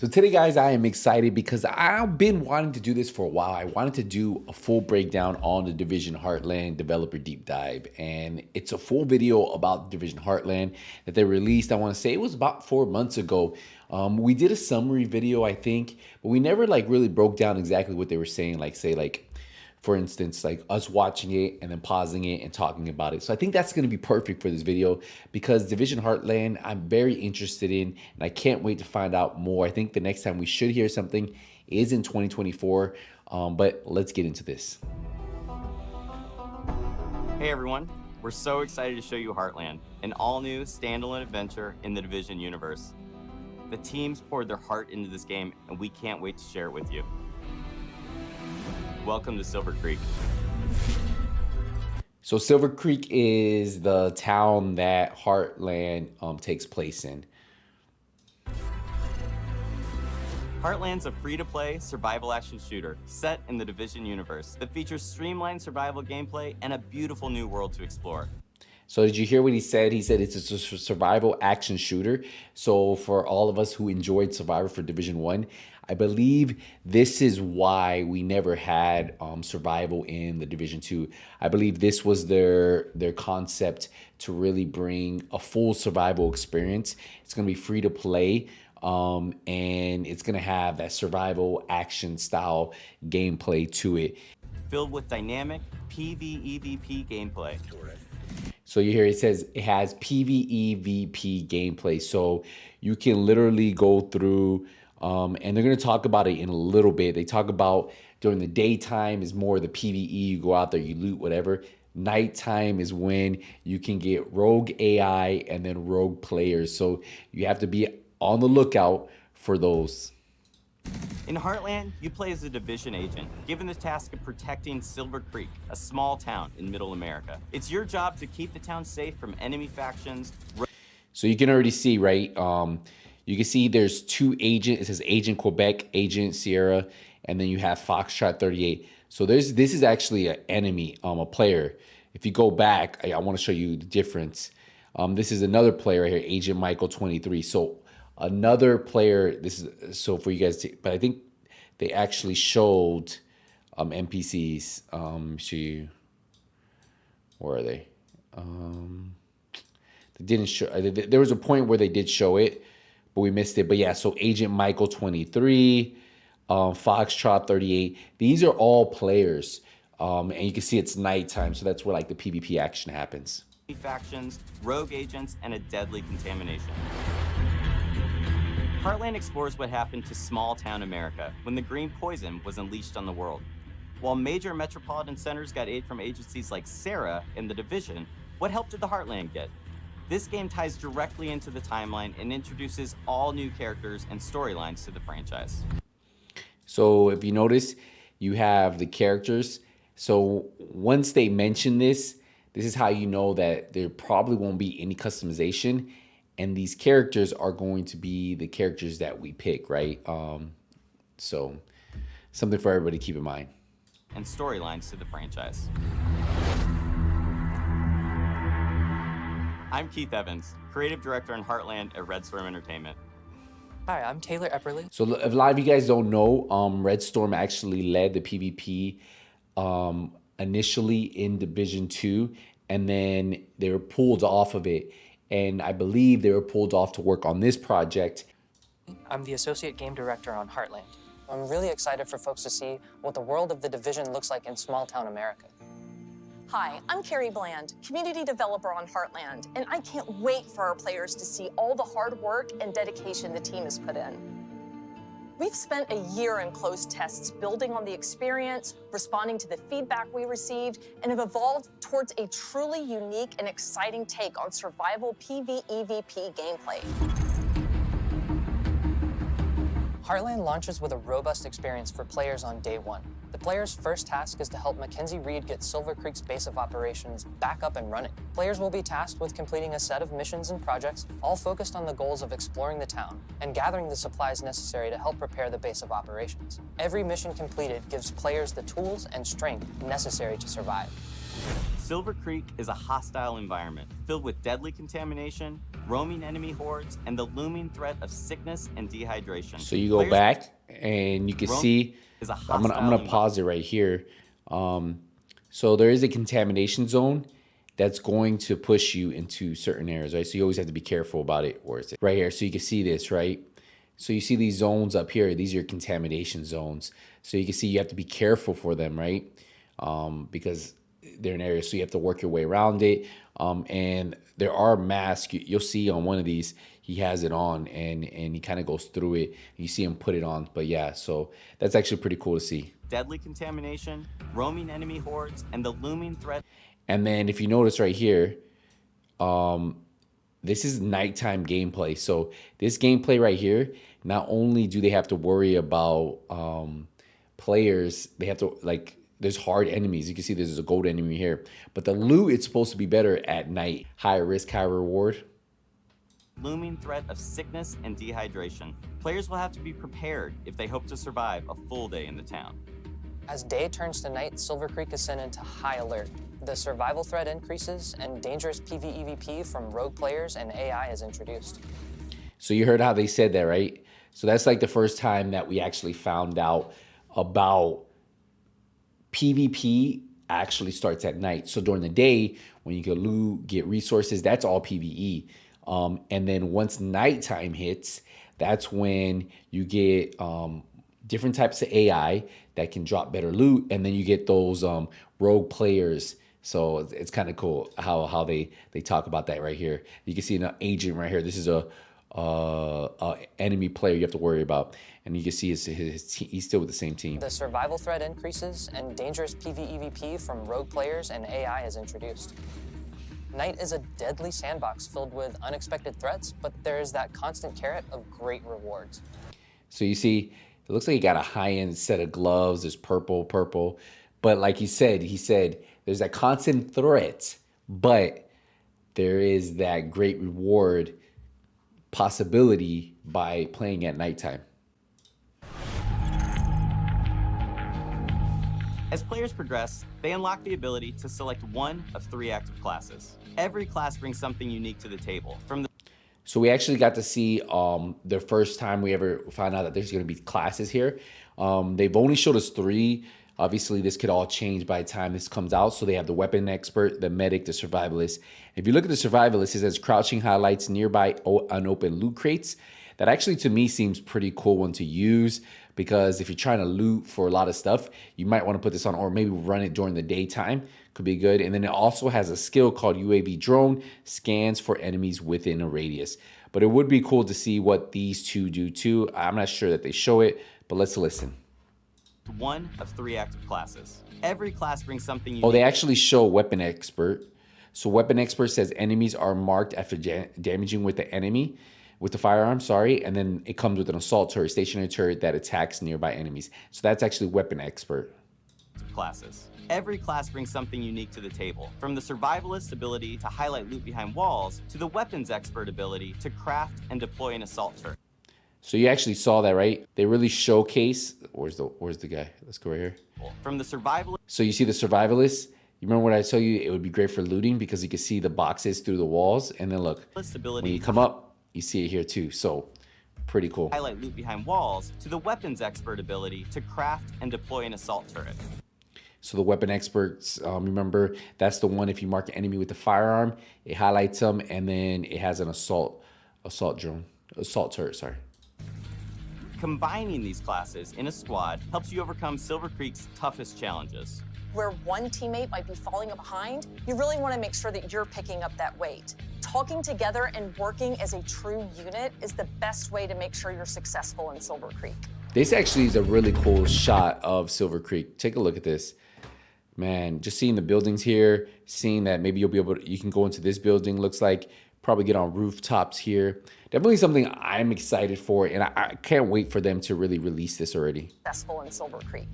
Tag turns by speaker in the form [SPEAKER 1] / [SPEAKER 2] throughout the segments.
[SPEAKER 1] So today, guys, I am excited because I've been wanting to do this for a while. I wanted to do a full breakdown on the Division Heartland developer deep dive. And it's a full video about Division Heartland that they released. I want to say it was about 4 months ago. We did a summary video, I think, but we never really broke down exactly what they were saying. For instance, like us watching it and then pausing it and talking about it. So I think that's going to be perfect for this video because Division Heartland, I'm very interested in, and I can't wait to find out more. I think the next time we should hear something is in 2024, but let's get into this.
[SPEAKER 2] Hey everyone, we're so excited to show you Heartland, an all-new standalone adventure in the Division universe. The teams poured their heart into this game, and we can't wait to share it with you. Welcome to Silver Creek.
[SPEAKER 1] So Silver Creek is the town that Heartland takes place in.
[SPEAKER 2] Heartland's a free-to-play survival action shooter set in the Division universe that features streamlined survival gameplay and a beautiful new world to explore.
[SPEAKER 1] So did you hear what he said? He said it's a survival action shooter. So for all of us who enjoyed Survivor for Division 1, I believe this is why we never had survival in the Division 2. I believe this was their concept to really bring a full survival experience. It's going to be free to play, and it's going to have that survival action style gameplay to it.
[SPEAKER 2] Filled with dynamic PvEvP gameplay.
[SPEAKER 1] So you hear it says it has PvEvP gameplay. So you can literally go through, and they're going to talk about it in a little bit. They talk about during the daytime is more the PvE. You go out there, you loot, whatever. Nighttime is when you can get rogue AI and then rogue players. So you have to be on the lookout for those.
[SPEAKER 2] In Heartland, you play as a Division agent, given the task of protecting Silver Creek, a small town in Middle America. It's your job to keep the town safe from enemy factions.
[SPEAKER 1] So you can already see, right? You can see there's two agents. It says Agent Quebec, Agent Sierra, and then you have Foxtrot 38. So this is actually an enemy, a player. If you go back, I want to show you the difference. This is another player right here, Agent Michael 23. So another player, this is so for you guys to, but I think they actually showed NPCs. Where are they? They didn't show. There was a point where they did show it, but we missed it. But yeah, so Agent Michael 23, Foxtrot 38. These are all players, and you can see it's nighttime, so that's where the PvP action happens.
[SPEAKER 2] Factions, rogue agents, and a deadly contamination. Heartland explores what happened to small-town America when the green poison was unleashed on the world. While major metropolitan centers got aid from agencies like Sarah in the Division, what help did the Heartland get? This game ties directly into the timeline and introduces all new characters and storylines to the franchise.
[SPEAKER 1] So if you notice, you have the characters. So once they mention this is how you know that there probably won't be any customization. And these characters are going to be the characters that we pick, right? So something for everybody to keep in mind.
[SPEAKER 2] And storylines to the franchise. I'm Keith Evans, Creative Director in Heartland at Red Storm Entertainment.
[SPEAKER 3] Hi, I'm Taylor Epperly.
[SPEAKER 1] So if a lot of you guys don't know, Red Storm actually led the PvP initially in Division 2, and then they were pulled off of it. And I believe they were pulled off to work on this project.
[SPEAKER 3] I'm the Associate Game Director on Heartland. I'm really excited for folks to see what the world of the Division looks like in small-town America.
[SPEAKER 4] Hi, I'm Carrie Bland, Community Developer on Heartland, and I can't wait for our players to see all the hard work and dedication the team has put in. We've spent a year in closed tests building on the experience, responding to the feedback we received, and have evolved towards a truly unique and exciting take on survival PvEvP gameplay.
[SPEAKER 3] Heartland launches with a robust experience for players on day one. The player's first task is to help Mackenzie Reed get Silver Creek's base of operations back up and running. Players will be tasked with completing a set of missions and projects, all focused on the goals of exploring the town and gathering the supplies necessary to help prepare the base of operations. Every mission completed gives players the tools and strength necessary to survive.
[SPEAKER 2] Silver Creek is a hostile environment filled with deadly contamination, roaming enemy hordes, and the looming threat of sickness and dehydration.
[SPEAKER 1] So you go back and you can see,
[SPEAKER 2] is a
[SPEAKER 1] I'm gonna pause it right here. So there is a contamination zone that's going to push you into certain areas, right? So you always have to be careful about it. Where is it? Right here. So you can see this, right? So you see these zones up here. These are contamination zones. So you can see you have to be careful for them, right? Because they're in areas, so you have to work your way around it. And there are masks. You'll see on one of these, he has it on, and he kind of goes through it. You see him put it on. But yeah, so that's actually pretty cool to see.
[SPEAKER 2] Deadly contamination, roaming enemy hordes, and the looming threat.
[SPEAKER 1] And then if you notice right here, this is nighttime gameplay. So this gameplay right here, not only do they have to worry about players, they have to, like, there's hard enemies. You can see there's a gold enemy here. But the loot, it's supposed to be better at night. Higher risk, higher reward.
[SPEAKER 2] Looming threat of sickness and dehydration. Players will have to be prepared if they hope to survive a full day in the town.
[SPEAKER 3] As day turns to night, Silver Creek is sent into high alert. The survival threat increases, and dangerous PvEvP from rogue players and AI is introduced.
[SPEAKER 1] So you heard how they said that, right? So that's like the first time that we actually found out about PvP actually starts at night. So during the day, when you go loot, get resources, that's all PvE. And then once nighttime hits, that's when you get different types of AI that can drop better loot, and then you get those rogue players. So it's kind of cool how they talk about that right here. You can see an agent right here. This is a enemy player you have to worry about, and you can see he's still with the same team.
[SPEAKER 3] The survival threat increases, and dangerous PvEvP from rogue players and AI is introduced. Night is a deadly sandbox filled with unexpected threats, but there is that constant carrot of great rewards.
[SPEAKER 1] So you see, it looks like he got a high-end set of gloves. There's purple. But like he said there's that constant threat, but there is that great reward possibility by playing at nighttime.
[SPEAKER 2] As players progress, they unlock the ability to select one of 3 active classes. Every class brings something unique to the table.
[SPEAKER 1] So we actually got to see the first time we ever found out that there's going to be classes here. They've only showed us 3. Obviously, this could all change by the time this comes out. So they have the weapon expert, the medic, the survivalist. If you look at the survivalist, it says crouching highlights nearby unopened loot crates. That actually, to me, seems pretty cool one to use, because if you're trying to loot for a lot of stuff, you might want to put this on, or maybe run it during the daytime. Could be good. And then it also has a skill called UAV drone, scans for enemies within a radius. But it would be cool to see what these two do too. I'm not sure that they show it, but let's listen.
[SPEAKER 2] One of 3 active classes. Every class brings something unique.
[SPEAKER 1] Oh, they actually show weapon expert. So weapon expert says enemies are marked after damaging with the firearm, and then it comes with an assault turret, stationary turret that attacks nearby enemies. So that's actually weapon expert.
[SPEAKER 2] Classes. Every class brings something unique to the table, from the survivalist ability to highlight loot behind walls, to the weapons expert ability to craft and deploy an assault turret.
[SPEAKER 1] So you actually saw that, right? They really showcase, where's the guy? Let's go right here.
[SPEAKER 2] From the survivalist.
[SPEAKER 1] So you see the survivalist. You remember what I told you? It would be great for looting because you can see the boxes through the walls. And then look, when you come up, you see it here too. So pretty cool.
[SPEAKER 2] Highlight loot behind walls, to the weapons expert ability to craft and deploy an assault turret.
[SPEAKER 1] So the weapon experts, remember, that's the one, if you mark an enemy with the firearm, it highlights them, and then it has an assault turret, sorry.
[SPEAKER 2] Combining these classes in a squad helps you overcome Silver Creek's toughest challenges.
[SPEAKER 4] Where one teammate might be falling behind, you really want to make sure that you're picking up that weight. Talking together and working as a true unit is the best way to make sure you're successful in Silver Creek.
[SPEAKER 1] This actually is a really cool shot of Silver Creek. Take a look at this. Man, just seeing the buildings here, seeing that maybe you can go into this building, looks like, probably get on rooftops here. Definitely something I'm excited for, and I can't wait for them to really release this already.
[SPEAKER 4] Successful in Silver Creek.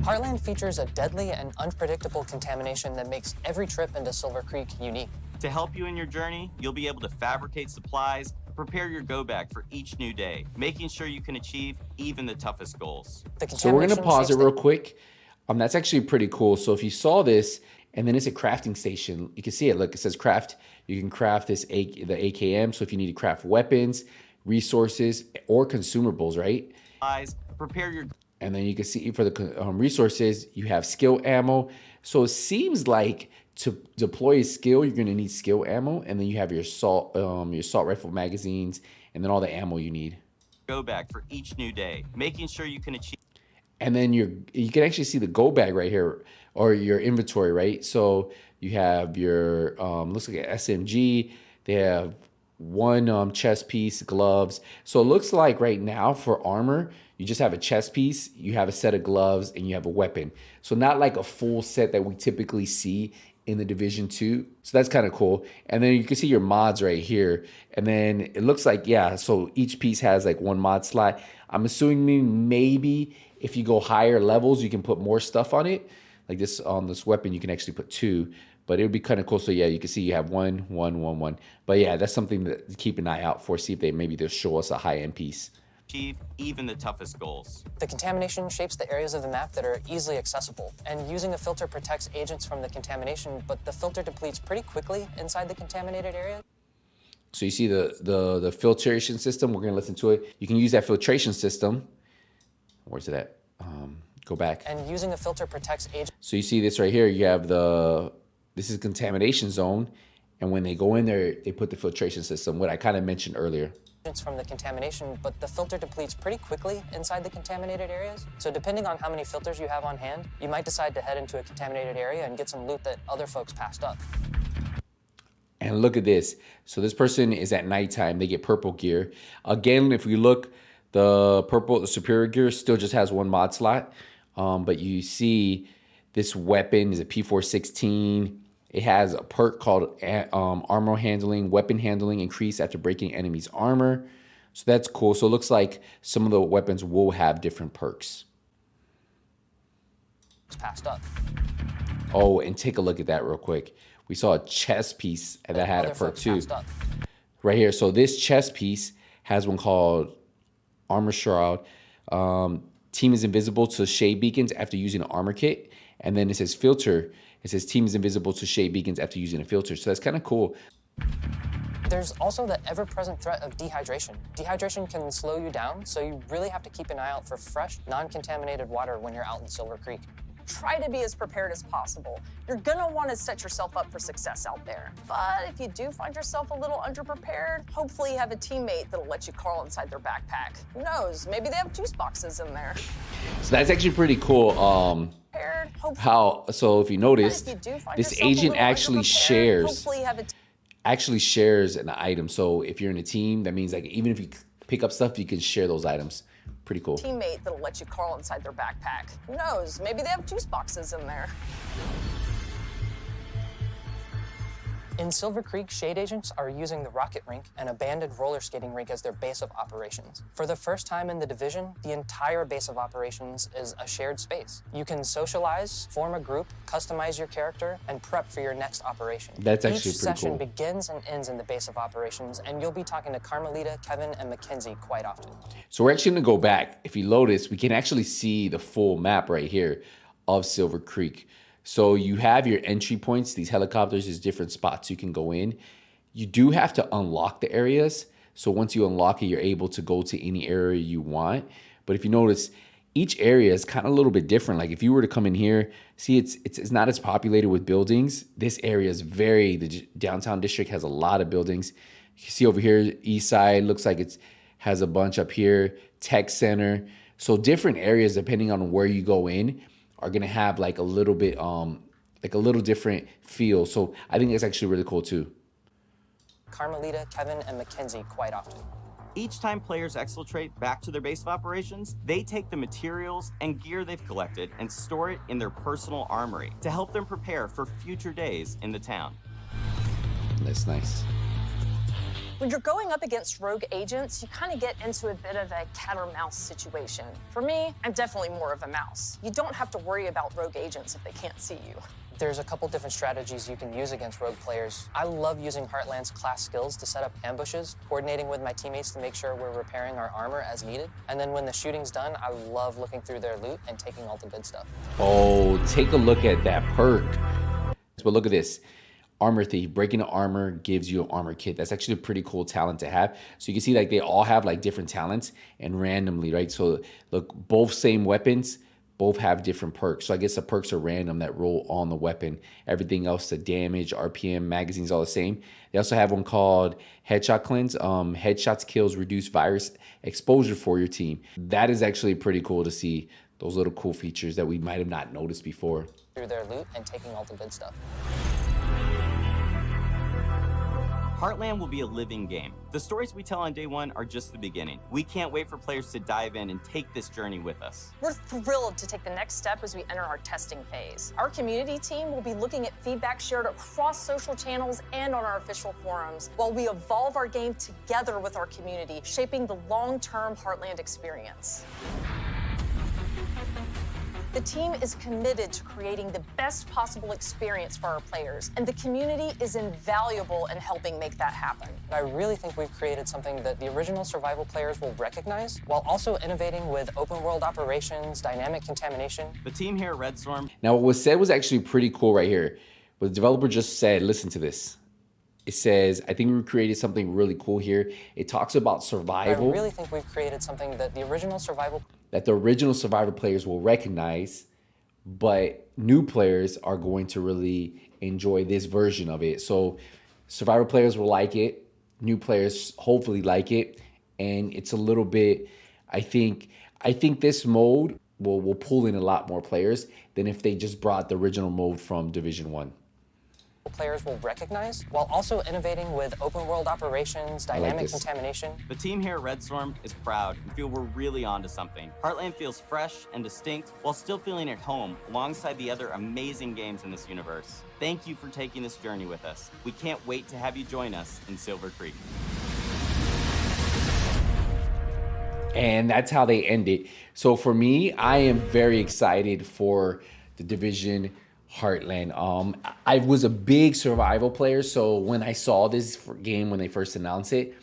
[SPEAKER 3] Heartland features a deadly and unpredictable contamination that makes every trip into Silver Creek unique.
[SPEAKER 2] To help you in your journey, you'll be able to fabricate supplies, prepare your go bag for each new day, making sure you can achieve even the toughest goals.
[SPEAKER 1] So we're gonna pause it real quick. That's actually pretty cool. So if you saw this And then it's a crafting station. You can see it. Look, it says craft. You can craft the AKM. So if you need to craft weapons, resources, or consumables, right?
[SPEAKER 2] Guys, prepare your...
[SPEAKER 1] And then you can see for the resources, you have skill ammo. So it seems like to deploy a skill, you're going to need skill ammo. And then you have your assault rifle magazines, and then all the ammo you need.
[SPEAKER 2] Go bag for each new day, making sure you can achieve...
[SPEAKER 1] And then you can actually see the go bag right here, or your inventory, right? So you have your, looks like an SMG. They have one chest piece, gloves. So it looks like right now for armor, you just have a chest piece, you have a set of gloves, and you have a weapon. So not like a full set that we typically see in the Division 2. So that's kind of cool. And then you can see your mods right here. And then it looks like, yeah, so each piece has like one mod slot. I'm assuming maybe if you go higher levels, you can put more stuff on it. Like this, on this weapon, you can actually put 2. But it would be kind of cool. So yeah, you can see you have 1, 1, 1, 1. But yeah, that's something to keep an eye out for. See if they'll show us a high-end piece.
[SPEAKER 2] Achieve even the toughest goals.
[SPEAKER 3] The contamination shapes the areas of the map that are easily accessible, and using a filter protects agents from the contamination, but the filter depletes pretty quickly inside the contaminated area.
[SPEAKER 1] So you see the filtration system. We're gonna listen to it. You can use that filtration system. Where's it at? Go back.
[SPEAKER 3] And using a filter protects agents.
[SPEAKER 1] So you see this right here. You have this is contamination zone, and when they go in there, they put the filtration system, what I kind of mentioned earlier.
[SPEAKER 3] From the contamination, but the filter depletes pretty quickly inside the contaminated areas. So depending on how many filters you have on hand, you might decide to head into a contaminated area and get some loot that other folks passed up.
[SPEAKER 1] And look at this. So this person is at nighttime. They get purple gear. Again, if we look, the superior gear still just has 1 mod slot. But you see this weapon is a P416. It has a perk called armor handling, weapon handling increase after breaking enemy's armor. So that's cool. So it looks like some of the weapons will have different perks.
[SPEAKER 3] It's passed up.
[SPEAKER 1] Oh, and take a look at that real quick. We saw a chest piece that had a perk too. Right here. So this chest piece has one called Armor Shroud. Team is invisible to shade beacons after using an armor kit. And then it says filter. It says team is invisible to shade beacons after using a filter. So that's kind of cool.
[SPEAKER 3] There's also the ever-present threat of dehydration. Dehydration can slow you down, so you really have to keep an eye out for fresh, non-contaminated water when you're out in Silver Creek.
[SPEAKER 4] Try to be as prepared as possible. You're gonna want to set yourself up for success out there. But if you do find yourself a little underprepared, hopefully you have a teammate that'll let you crawl inside their backpack. Who knows, maybe they have juice boxes in there.
[SPEAKER 1] So that's actually pretty cool. So if you notice, this agent actually shares an item. So if you're in a team, that means like even if you pick up stuff, you can share those items. Pretty cool.
[SPEAKER 4] Teammate that'll let you crawl inside their backpack. Who knows? Maybe they have juice boxes in there.
[SPEAKER 3] In Silver Creek, shade agents are using the rocket rink and abandoned roller skating rink as their base of operations. For the first time in the division, the entire base of operations is a shared space. You can socialize, form a group, customize your character, and prep for your next operation.
[SPEAKER 1] That's actually
[SPEAKER 3] Each
[SPEAKER 1] pretty
[SPEAKER 3] session
[SPEAKER 1] cool.
[SPEAKER 3] begins and ends in the base of operations, and you'll be talking to Carmelita, Kevin, and Mackenzie quite often.
[SPEAKER 1] So we're actually gonna go back. If you notice, we can actually see the full map right here of Silver Creek. So you have your entry points. These helicopters is different spots you can go in. You do have to unlock the areas. So once you unlock it, you're able to go to any area you want. But if you notice, each area is kind of a little bit different. Like if you were to come in here, see it's not as populated with buildings. This area is the downtown district has a lot of buildings. You can see over here, east side, looks like it has a bunch up here, tech center. So different areas, depending on where you go in, are gonna have like a little bit, like a little different feel. So I think that's actually really cool too.
[SPEAKER 3] Carmelita, Kevin, and Mackenzie quite often.
[SPEAKER 2] Each time players exfiltrate back to their base of operations, they take the materials and gear they've collected and store it in their personal armory to help them prepare for future days in the town.
[SPEAKER 1] That's nice.
[SPEAKER 4] When you're going up against rogue agents, you kind of get into a bit of a cat or mouse situation. For me, I'm definitely more of a mouse. You don't have to worry about rogue agents if they can't see you.
[SPEAKER 3] There's a couple different strategies you can use against rogue players. I love using Heartland's class skills to set up ambushes, coordinating with my teammates to make sure we're repairing our armor as needed. And then when the shooting's done, I love looking through their loot and taking all the good stuff.
[SPEAKER 1] Oh, take a look at that perk. but look at this. Armor Thief, breaking the armor gives you an armor kit. That's actually a pretty cool talent to have. So you can see like they all have like different talents and randomly, right? So look, both same weapons, both have different perks. So I guess the perks are random that roll on the weapon. Everything else, the damage, RPM, magazines, all the same. They also have one called Headshot Cleanse. Headshots kills reduce virus exposure for your team. That is actually pretty cool to see, those little cool features that we might have not noticed before.
[SPEAKER 3] Through their loot and taking all the good stuff.
[SPEAKER 2] Heartland will be a living game. The stories we tell on day one are just the beginning. We can't wait for players to dive in and take this journey with us.
[SPEAKER 4] We're thrilled to take the next step as we enter our testing phase. Our community team will be looking at feedback shared across social channels and on our official forums, while we evolve our game together with our community, shaping the long-term Heartland experience. The team is committed to creating the best possible experience for our players, and the community is invaluable in helping make that happen.
[SPEAKER 3] I really think we've created something that the original survival players will recognize, while also innovating with open world operations, dynamic contamination.
[SPEAKER 2] The team here at Red Storm.
[SPEAKER 1] Now, what was said was actually pretty cool right here. What the developer just said, listen to this. It says, I think we created something really cool here. It talks about survival.
[SPEAKER 3] I really think we've created something that the original survival
[SPEAKER 1] players will recognize, but new players are going to really enjoy this version of it. So survival players will like it. New players hopefully like it. And it's a little bit, I think this mode will pull in a lot more players than if they just brought the original mode from Division 1.
[SPEAKER 3] Players will recognize, while also innovating with open world operations, dynamic contamination.
[SPEAKER 2] The team here at Red Storm is proud and feel we're really onto something. Heartland feels fresh and distinct while still feeling at home alongside the other amazing games in this universe. Thank you for taking this journey with us. We can't wait to have you join us in Silver Creek.
[SPEAKER 1] And that's how they end it. So for me, I am very excited for the Division Heartland. I was a big survival player, so when I saw this game when they first announced it,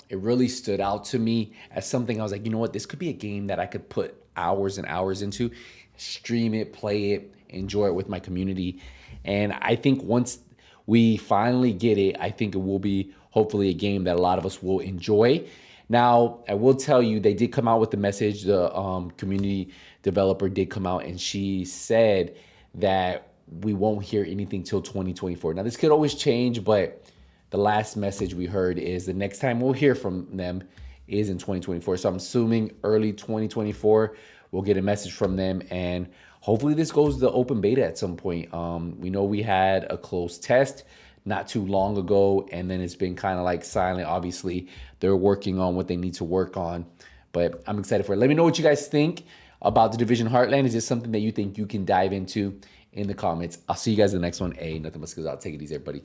[SPEAKER 1] it really stood out to me as something I was like, you know what, this could be a game that I could put hours and hours into, stream it, play it, enjoy it with my community. And I think once we finally get it, I think it will be hopefully a game that a lot of us will enjoy. Now, I will tell you, they did come out with the message. The community developer did come out and she said that we won't hear anything till 2024. Now, this could always change, but the last message we heard is the next time we'll hear from them is in 2024. So I'm assuming early 2024, we'll get a message from them. And hopefully this goes to open beta at some point. We know we had a closed test not too long ago, and then it's been kind of like silent. Obviously, they're working on what they need to work on, but I'm excited for it. Let me know what you guys think about the Division Heartland. Is this something that you think you can dive into in the comments? I'll see you guys in the next one. Nothing but skills out. Take it easy, everybody.